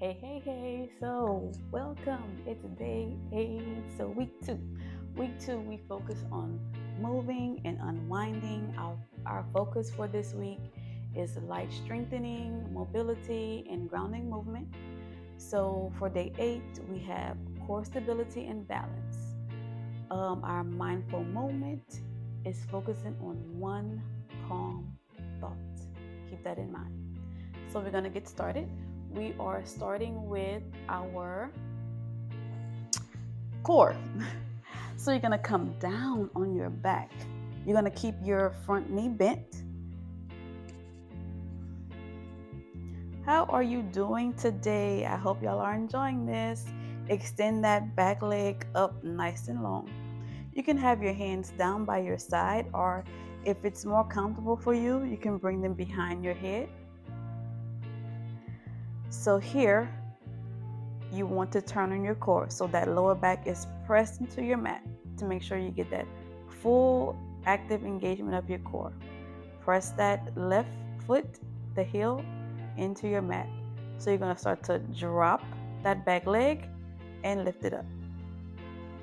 Hey. So, welcome. It's day 8. So, week 2. Week 2, we focus on moving and unwinding. Our focus for this week is light strengthening, mobility, and grounding movement. So, for day 8, we have core stability and balance. Our mindful moment is focusing on one calm thought. Keep that in mind. So, we're going to get started. We are starting with our core. So, you're going to come down on your back. You're going to keep your front knee bent. How are you doing today? I hope y'all are enjoying this. Extend that back leg up nice and long. You can have your hands down by your side, or if it's more comfortable for you, you can bring them behind your head. So here, you want to turn on your core so that lower back is pressed into your mat to make sure you get that full active engagement of your core. Press that left foot, the heel, into your mat. So you're going to start to drop that back leg and lift it up.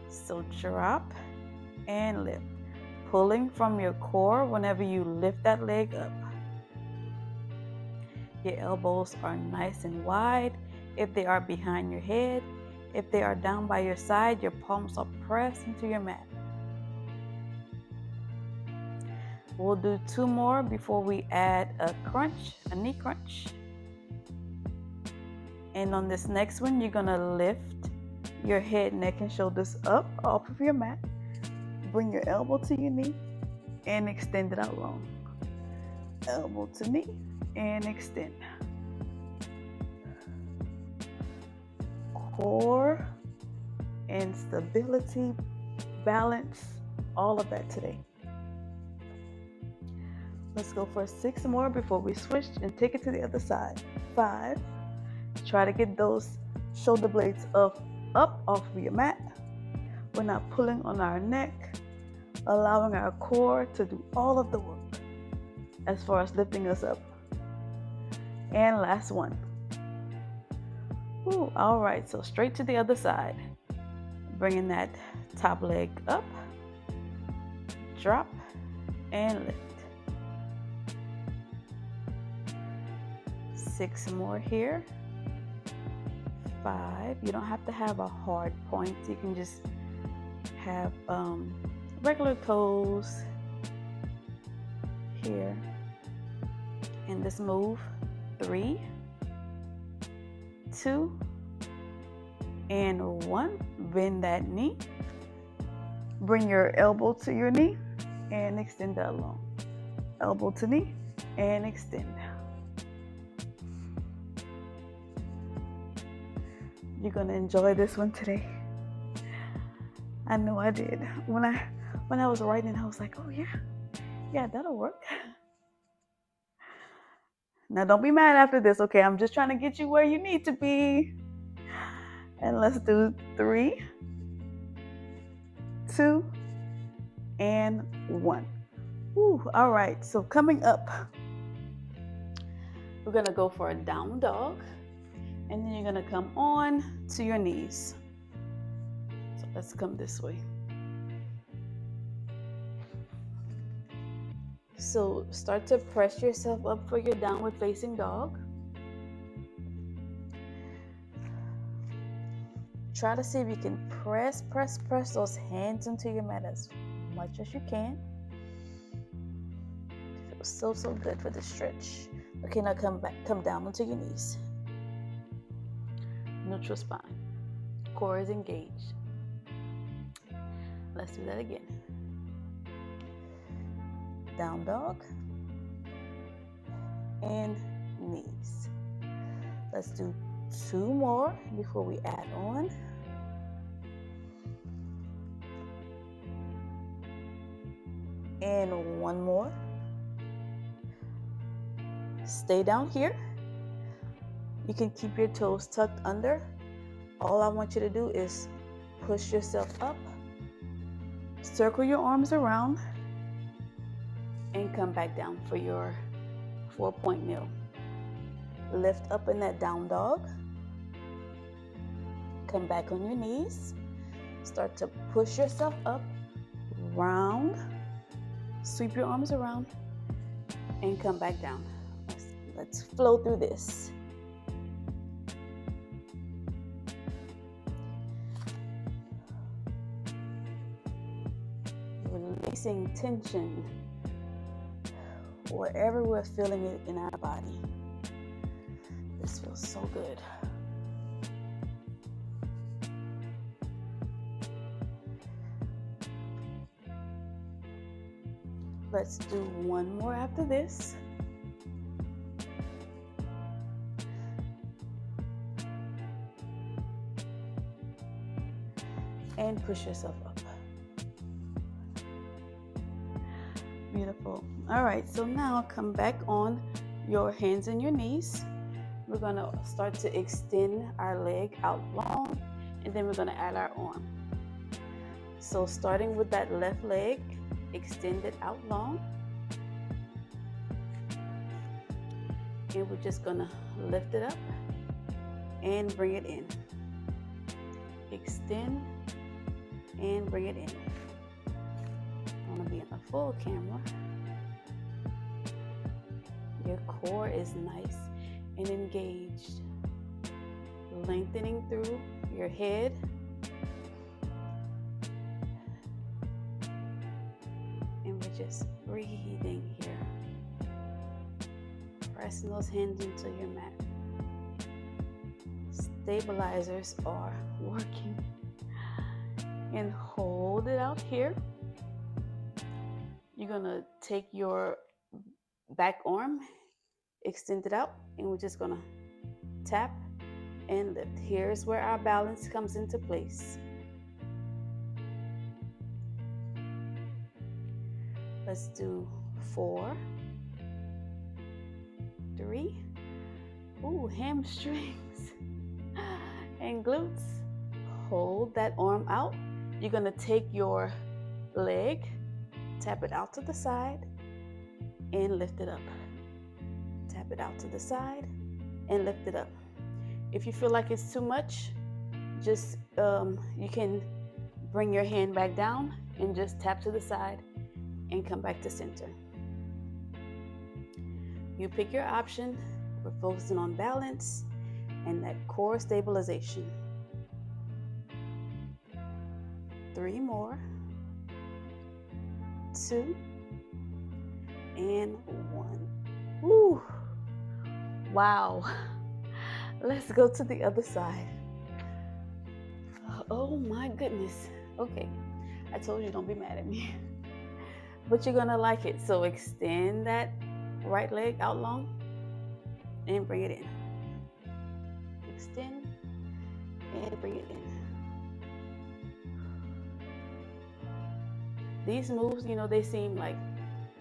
So drop and lift, pulling from your core whenever you lift that leg up. Your elbows are nice and wide if they are behind your head. If they are down by your side, your palms are pressed into your mat. We'll do 2 more before we add a crunch, a knee crunch. And on this next one, you're gonna lift your head, neck, and shoulders up off of your mat. Bring your elbow to your knee and extend it out long. Elbow to knee and extend. Core and stability, balance, all of that today. Let's go for 6 more before we switch and take it to the other side. 5. Try to get those shoulder blades up off of your mat. We're not pulling on our neck, allowing our core to do all of the work as far as lifting us up. And last one. All right, so straight to the other side. Bringing that top leg up, drop, and lift. 6 more here. 5. You don't have to have a hard point. You can just have regular toes here in this move. 3, 2, and 1. Bend that knee. Bring your elbow to your knee and extend that long. Elbow to knee and extend. You're gonna enjoy this one today. I know I did. When I was writing, I was like, oh yeah, that'll work. Now don't be mad after this, okay? I'm just trying to get you where you need to be. And let's do 3, 2, and 1. All right, so coming up, we're gonna go for a down dog. And then you're gonna come on to your knees. So let's come this way. So start to press yourself up for your downward facing dog. Try to see if you can press those hands into your mat as much as you can. It feels so good for the stretch. Okay, now come down onto your knees. Neutral spine. Core is engaged. Let's do that again. Down dog and knees. Let's do 2 more before we add on. And 1 more. Stay down here. You can keep your toes tucked under. All I want you to do is push yourself up, circle your arms around, and come back down for your 4-point kneel. Lift up in that down dog. Come back on your knees. Start to push yourself up, round, sweep your arms around, and come back down. Let's flow through this. Releasing tension wherever we're feeling it in our body. This feels so good. Let's do one more after this. And push yourself up. Beautiful. All right, so now come back on your hands and your knees. We're gonna start to extend our leg out long, and then we're gonna add our arm. So starting with that left leg, extend it out long. And we're just gonna lift it up and bring it in. Extend and bring it in. I want to be in the full camera. Your core is nice and engaged. Lengthening through your head. And we're just breathing here. Pressing those hands into your mat. Stabilizers are working. And hold it out here. You're gonna take your back arm, extend it out, and we're just gonna tap and lift. Here's where our balance comes into place. Let's do 4, 3, hamstrings and glutes. Hold that arm out. You're gonna take your leg, tap it out to the side, and lift it up. Tap it out to the side and lift it up. If you feel like it's too much, just you can bring your hand back down and just tap to the side and come back to center. You pick your option. We're focusing on balance and that core stabilization. 3 more, 2, and 1. Woo! Wow. Let's go to the other side. Oh my goodness. Okay, I told you don't be mad at me. But you're gonna like it. So extend that right leg out long and bring it in. Extend and bring it in. These moves, they seem like,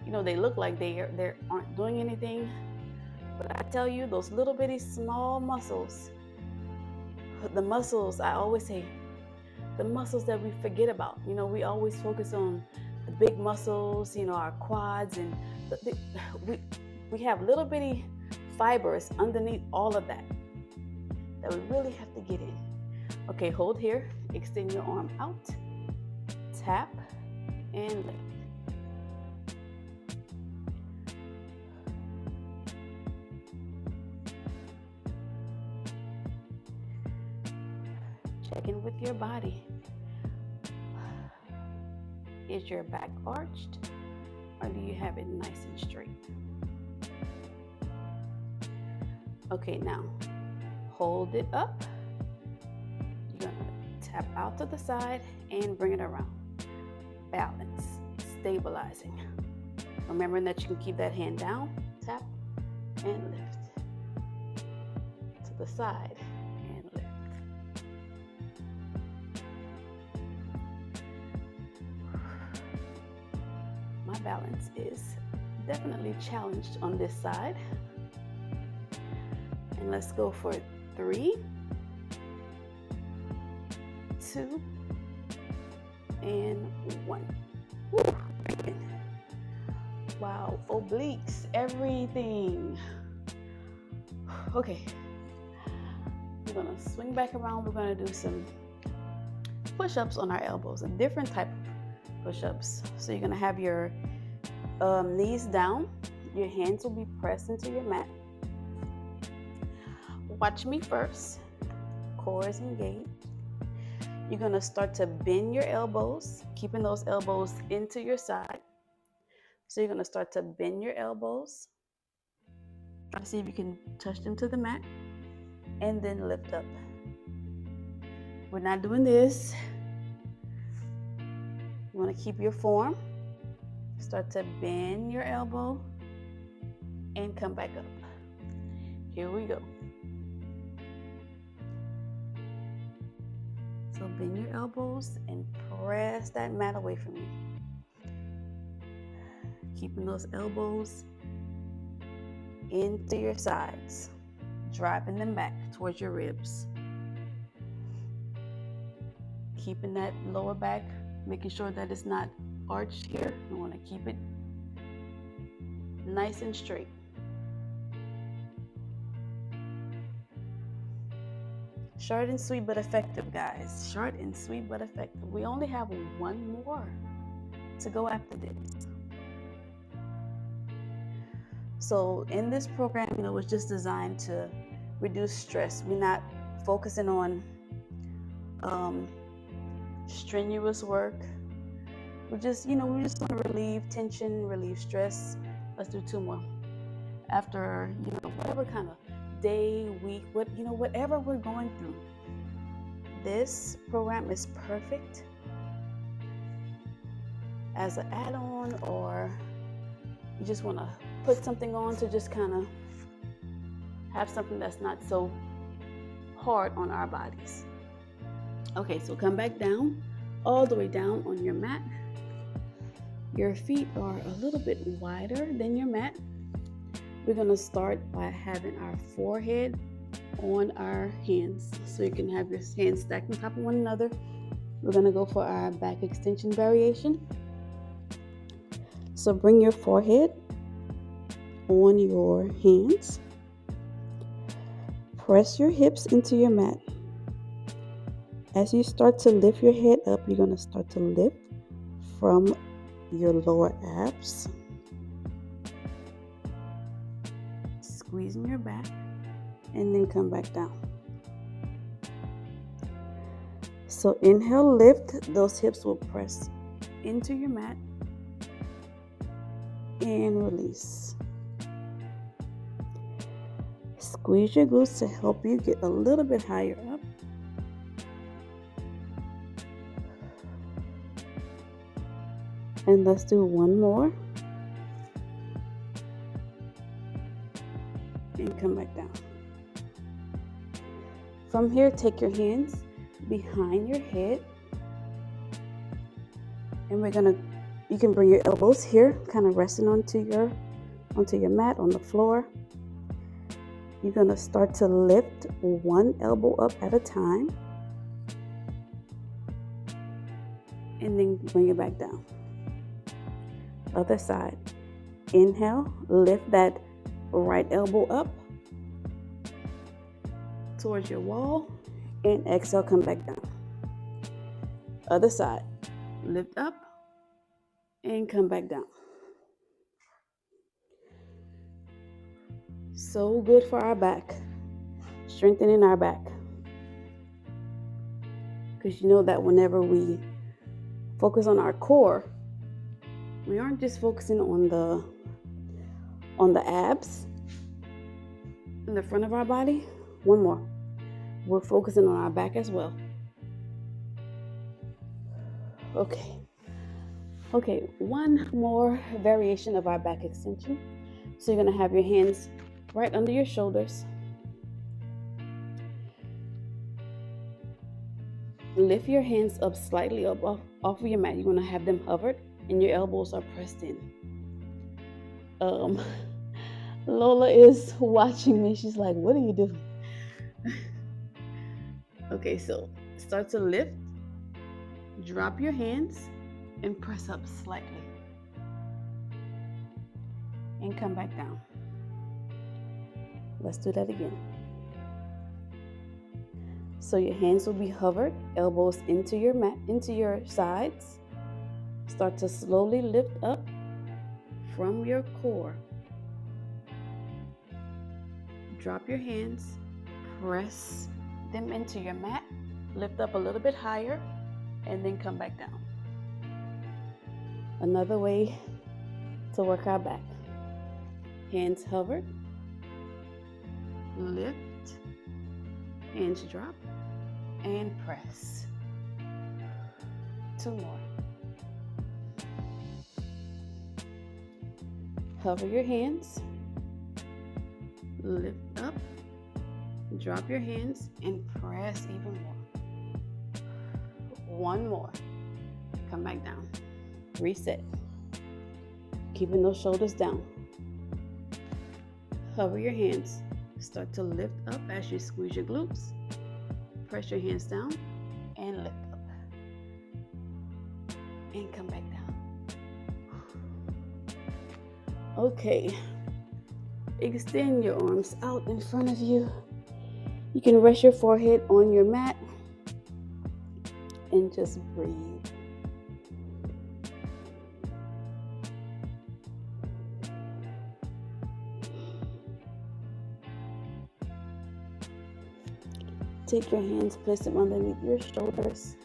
they look like they aren't doing anything. But I tell you, those little bitty small muscles, the muscles, I always say, the muscles that we forget about. We always focus on the big muscles, our quads, and we have little bitty fibers underneath all of that we really have to get in. Okay, hold here, extend your arm out, tap, and lift. Check in with your body. Is your back arched, or do you have it nice and straight? Okay, now hold it up. You're gonna tap out to the side and bring it around. Balance, stabilizing. Remembering that you can keep that hand down, tap, and lift. To the side, and lift. My balance is definitely challenged on this side. And let's go for 3, 2, and 1. Woo. Wow, obliques, everything. Okay, I'm gonna swing back around. We're gonna do some push-ups on our elbows, a different type of push-ups. So you're gonna have your knees down. Your hands will be pressed into your mat. Watch me first. Core is engaged. You're gonna start to bend your elbows, keeping those elbows into your side. So you're gonna start to bend your elbows. Try to see if you can touch them to the mat, and then lift up. We're not doing this. You want to keep your form. Start to bend your elbow and come back up. Here we go. So bend your elbows and press that mat away from you. Keeping those elbows into your sides, driving them back towards your ribs. Keeping that lower back, making sure that it's not arched here. You want to keep it nice and straight. Short and sweet but effective, guys. Short and sweet but effective. We only have one more to go after this. So in this program, it's just designed to reduce stress. We're not focusing on strenuous work. We just want to relieve tension, relieve stress. Let's do 2 more. After, whatever kind of day, week, whatever we're going through, this program is perfect as an add-on, or you just want to put something on to just kind of have something that's not so hard on our bodies. Okay, so come back down, all the way down on your mat. Your feet are a little bit wider than your mat. We're going to start by having our forehead on our hands. So you can have your hands stacked on top of one another. We're going to go for our back extension variation. So bring your forehead on your hands. Press your hips into your mat. As you start to lift your head up, you're going to start to lift from your lower abs. Squeezing your back, and then come back down. So inhale, lift. Those hips will press into your mat, and release. Squeeze your glutes to help you get a little bit higher up. And let's do 1 more. And come back down. From here, take your hands behind your head. And you can bring your elbows here, kind of resting onto your mat on the floor. You're gonna start to lift 1 elbow up at a time. And then bring it back down. Other side. Inhale, lift that right elbow up towards your wall, and exhale, come back down. Other side. Lift up and come back down. So good for our back. Strengthening our back. Because you know that whenever we focus on our core, we aren't just focusing on the abs in the front of our body. 1 more. We're focusing on our back as well. Okay, 1 more variation of our back extension. So you're going to have your hands right under your shoulders. Lift your hands up slightly up off of your mat. You're going to have them hovered and your elbows are pressed in. Lola is watching me. She's like, what are you doing? Okay, so start to lift. Drop your hands and press up slightly. And come back down. Let's do that again. So your hands will be hovered, elbows into your mat, into your sides. Start to slowly lift up from your core. Drop your hands, press them into your mat, lift up a little bit higher, and then come back down. Another way to work our back. Hands hovered, lift, hands drop, and press. 2 more. Hover your hands, lift up, drop your hands, and press even more. 1 more. Come back down. Reset. Keeping those shoulders down. Hover your hands. Start to lift up as you squeeze your glutes. Press your hands down and lift up. And come back down. Okay. Extend your arms out in front of you. You can rest your forehead on your mat and just breathe. Take your hands, place them underneath your shoulders.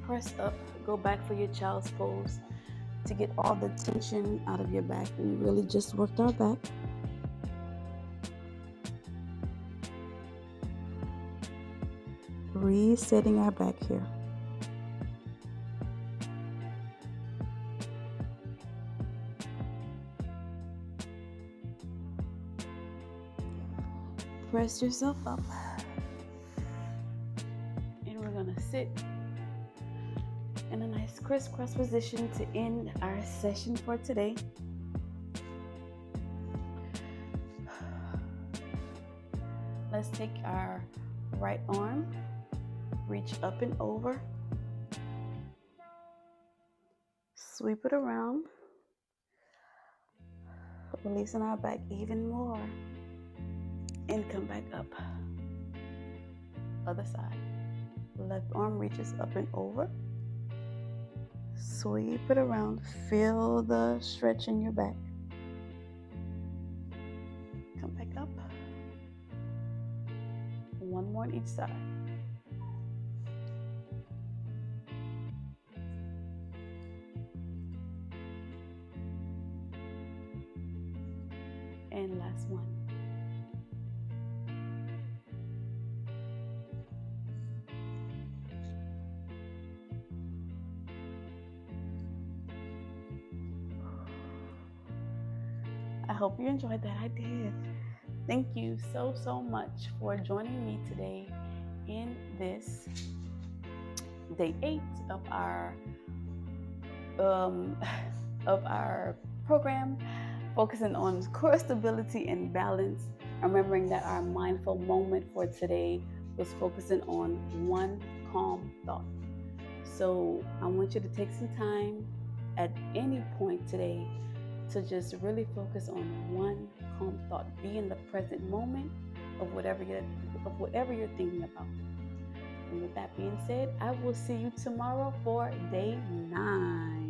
Press up, go back for your child's pose to get all the tension out of your back. We really just worked our back. Resetting our back here. Press yourself up. And we're going to sit in a nice crisscross position to end our session for today. Let's take our right arm, reach up and over, sweep it around, releasing our back even more, and come back up. Other side. Left arm reaches up and over, sweep it around, feel the stretch in your back. Come back up. 1 more on each side. And last one. I hope you enjoyed that. I did. Thank you so much for joining me today in this day 8 of our program, focusing on core stability and balance. Remembering that our mindful moment for today was focusing on one calm thought. So I want you to take some time at any point today to just really focus on one calm thought. Be in the present moment of whatever you're thinking about. And with that being said, I will see you tomorrow for day 9.